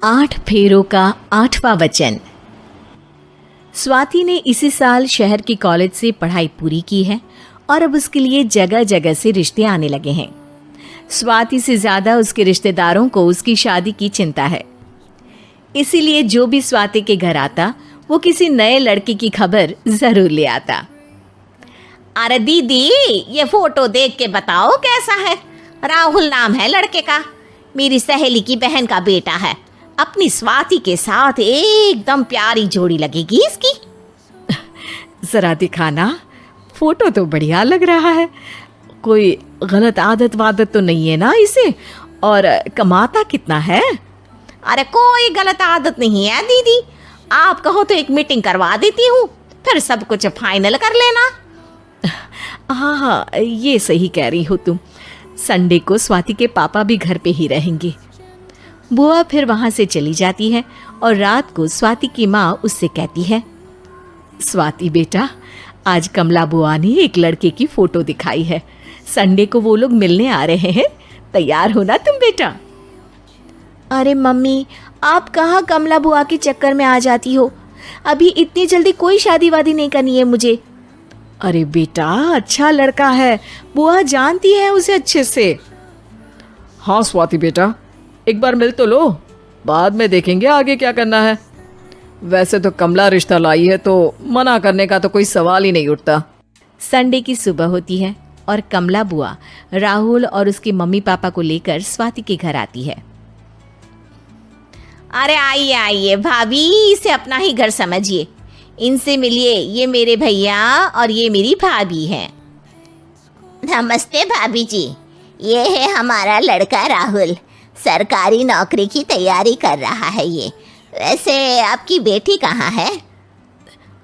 8 फेरों का 8वां वचन। स्वाति ने इसी साल शहर के कॉलेज से पढ़ाई पूरी की है और अब उसके लिए जगह जगह से रिश्ते आने लगे हैं। स्वाति से ज्यादा उसके रिश्तेदारों को उसकी शादी की चिंता है, इसीलिए जो भी स्वाति के घर आता वो किसी नए लड़के की खबर जरूर ले आता। अरे दीदी, ये फोटो देख के बताओ कैसा है। राहुल नाम है लड़के का, मेरी सहेली की बहन का बेटा है। अपनी स्वाति के साथ एकदम प्यारी जोड़ी लगेगी इसकी। जरा दिखाना, फोटो तो बढ़िया लग रहा है। कोई गलत आदत वादत तो नहीं है ना इसे? और कमाता कितना है? अरे कोई गलत आदत नहीं है दीदी, आप कहो तो एक मीटिंग करवा देती हूँ, फिर सब कुछ फाइनल कर लेना। हाँ, ये सही कह रही हो तुम। संडे को स्वाति के पापा भी घर पे ही रहेंगे। बुआ फिर वहां से चली जाती है और रात को स्वाति की माँ उससे कहती है, स्वाति बेटा, आज कमला बुआ ने एक लड़के की फोटो दिखाई है। संडे को वो लोग मिलने आ रहे हैं, तैयार हो ना तुम बेटा? अरे मम्मी, आप कहाँ कमला बुआ के चक्कर में आ जाती हो? अभी इतनी जल्दी कोई शादी वादी नहीं करनी है मुझे। अरे बेटा, अच्छा लड़का है, बुआ जानती है उसे अच्छे से। हाँ स्वाति बेटा, एक बार मिल तो लो, बाद में देखेंगे आगे क्या करना है। वैसे तो कमला रिश्ता लाई है तो मना करने का तो कोई सवाल ही नहीं उठता। संडे की सुबह होती है और कमला बुआ राहुल और उसके मम्मी पापा को लेकर स्वाति के घर आती है। अरे आइए आइए भाभी, इसे अपना ही घर समझिए। इनसे मिलिए, ये मेरे भैया और ये मेरी भाभी हैं। नमस्ते भाभी जी, ये है हमारा लड़का राहुल, सरकारी नौकरी की तैयारी कर रहा है ये। वैसे आपकी बेटी कहाँ है?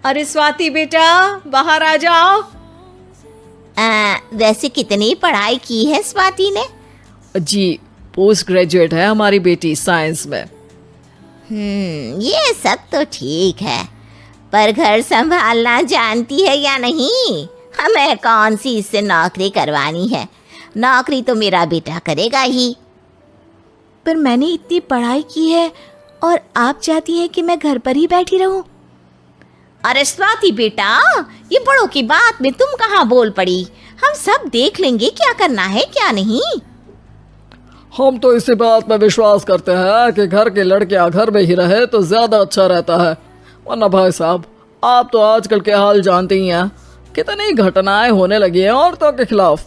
अरे स्वाति बेटा, बाहर आ जाओ। वैसे कितनी पढ़ाई की है स्वाति ने? जी, पोस्ट ग्रेजुएट है हमारी बेटी साइंस में। ये सब तो ठीक है, पर घर संभालना जानती है या नहीं? हमें कौन सी इससे नौकरी करवानी है? नौकरी तो मेरा बेटा करेगा ही। पर मैंने इतनी पढ़ाई की है और आप चाहती हैं कि मैं घर पर ही बैठी रहूं? अरे स्वाति बेटा, ये बड़ों की बात में तुम कहाँ बोल पड़ी? हम सब देख लेंगे क्या करना है क्या नहीं। हम तो इसी बात पर विश्वास करते हैं कि घर के लड़के घर में ही रहे तो ज्यादा अच्छा रहता है। वरना भाई साहब, आप तो आजकल के हाल जानते ही हैं, कितनी घटनाएं होने लगी हैं औरतों के खिलाफ।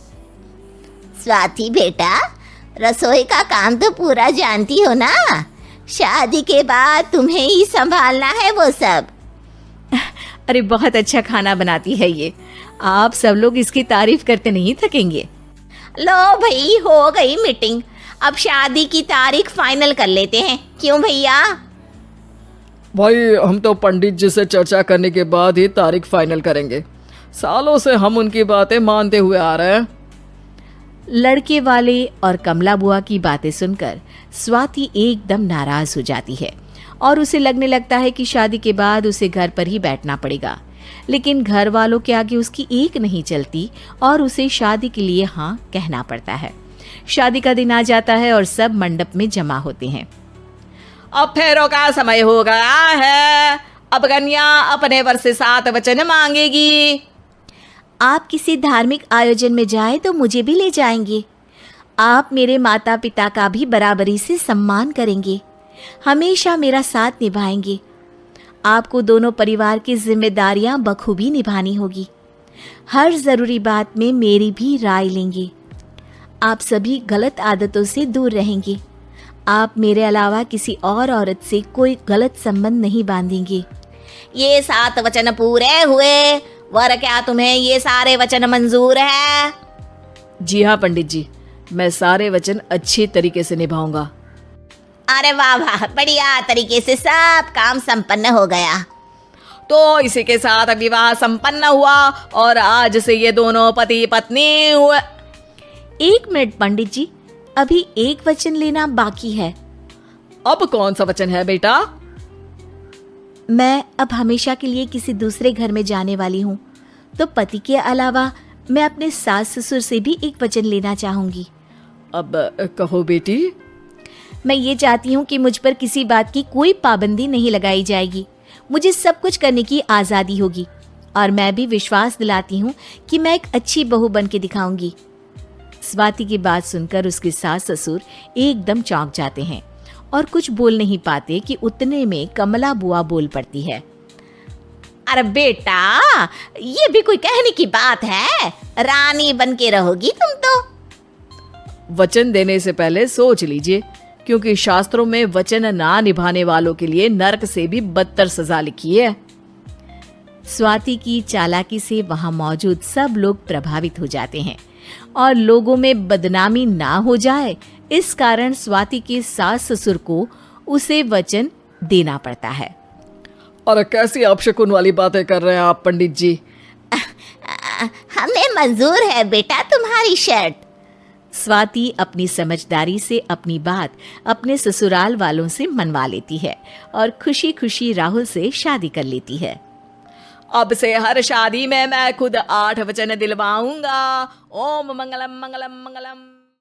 स्वाति बेटा, रसोई का काम तो पूरा जानती हो ना? शादी के बाद तुम्हें ही संभालना है वो सब। अरे बहुत अच्छा खाना बनाती है ये, आप सब लोग इसकी तारीफ करते नहीं थकेंगे। लो भाई, हो गई मीटिंग, अब शादी की तारीख फाइनल कर लेते हैं। क्यों भैया? भाई, हम तो पंडित जी से चर्चा करने के बाद ही तारीख फाइनल करेंगे। सालों से हम उनकी बातें मानते हुए आ रहे हैं। लड़के वाले और कमला बुआ की बातें सुनकर स्वाति एकदम नाराज हो जाती है और उसे लगने लगता है कि शादी के बाद उसे घर पर ही बैठना पड़ेगा। लेकिन घर वालों के आगे उसकी एक नहीं चलती और उसे शादी के लिए हाँ कहना पड़ता है। शादी का दिन आ जाता है और सब मंडप में जमा होते हैं। अब फेरों का समय हो गया है, अब कन्या अपने वर से 7 वचन मांगेगी। आप किसी धार्मिक आयोजन में जाएं तो मुझे भी ले जाएंगे। आप मेरे माता पिता का भी बराबरी से सम्मान करेंगे, हमेशा मेरा साथ निभाएंगे। आपको दोनों परिवार की जिम्मेदारियां बखूबी निभानी होगी। हर ज़रूरी बात में मेरी भी राय लेंगे। आप सभी गलत आदतों से दूर रहेंगे। आप मेरे अलावा किसी और औरत से कोई गलत संबंध नहीं बांधेंगे। ये 7 वचन पूरे हुए। वर, क्या तुम्हें ये सारे वचन मंजूर है? जी हाँ पंडित जी, मैं सारे वचन अच्छी तरीके से निभाऊंगा। अरे वाह वाह, बढ़िया तरीके से सब काम संपन्न हो गया। तो इसी के साथ विवाह संपन्न हुआ और आज से ये दोनों पति पत्नी हुए। 1 मिनट पंडित जी, अभी एक वचन लेना बाकी है। अब कौन सा वचन है बेटा? मैं अब हमेशा के लिए किसी दूसरे घर में जाने वाली हूँ, तो पति के अलावा मैं अपने सास ससुर से भी एक वचन लेना चाहूंगी। अब कहो बेटी। मैं ये चाहती हूँ कि मुझ पर किसी बात की कोई पाबंदी नहीं लगाई जाएगी। मुझे सब कुछ करने की आज़ादी होगी और मैं भी विश्वास दिलाती हूँ कि मैं एक अच्छी बहू बन के दिखाऊंगी। स्वाति की बात सुनकर उसके सास ससुर एकदम चौंक जाते हैं और कुछ बोल नहीं पाते कि उतने में कमला बुआ बोल पड़ती है। अरे बेटा, ये भी कोई कहने की बात है? रानी बन के रहोगी तुम तो। वचन देने से पहले सोच लीजिए, क्योंकि शास्त्रों में वचन ना निभाने वालों के लिए नरक से भी बदतर सजा लिखी है। स्वाति की चालाकी से वहां मौजूद सब लोग प्रभावित हो जाते हैं और लोगों में बदनामी ना हो जाए, इस कारण स्वाति के सास ससुर को उसे वचन देना पड़ता है। अरे कैसी अपशकुन वाली बातें कर रहे हैं आप पंडित जी? हमें मंजूर है बेटा तुम्हारी शर्त। स्वाति अपनी समझदारी से अपनी बात अपने ससुराल वालों से मनवा लेती है और खुशी खुशी राहुल से शादी कर लेती है। अब से हर शादी में मैं खुद 8 वचन दिलवाऊंगा। ओम मंगलम मंगलम मंगलम।